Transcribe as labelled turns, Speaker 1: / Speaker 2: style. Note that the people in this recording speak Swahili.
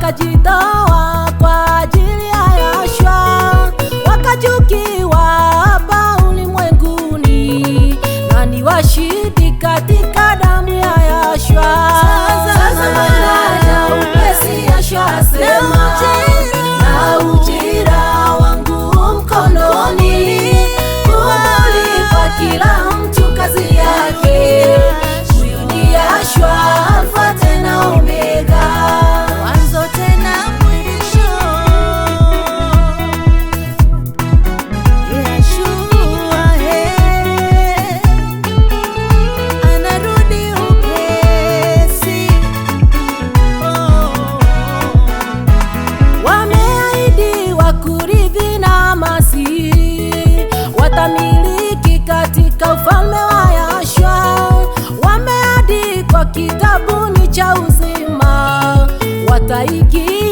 Speaker 1: wakajitoa kwa ajili ya Yahshua, wakachukiwa hapa ulimwenguni, na ni washindi katika damu ya Yahshua. Sasa Bwana upesi Yahshua asema, na ujira wangu mkononi, kumlipa kila mtu kazi yake. Huyu ni Yahshua, Alfa tena Omega, mwanzo tena mwisho. Yahshua anarudi upesi. Wameahidiwa kurithi na Masihi, watamiliki katika ufalme wa Yahshua. Wameandikwa kitabuni cha uzima, wataingia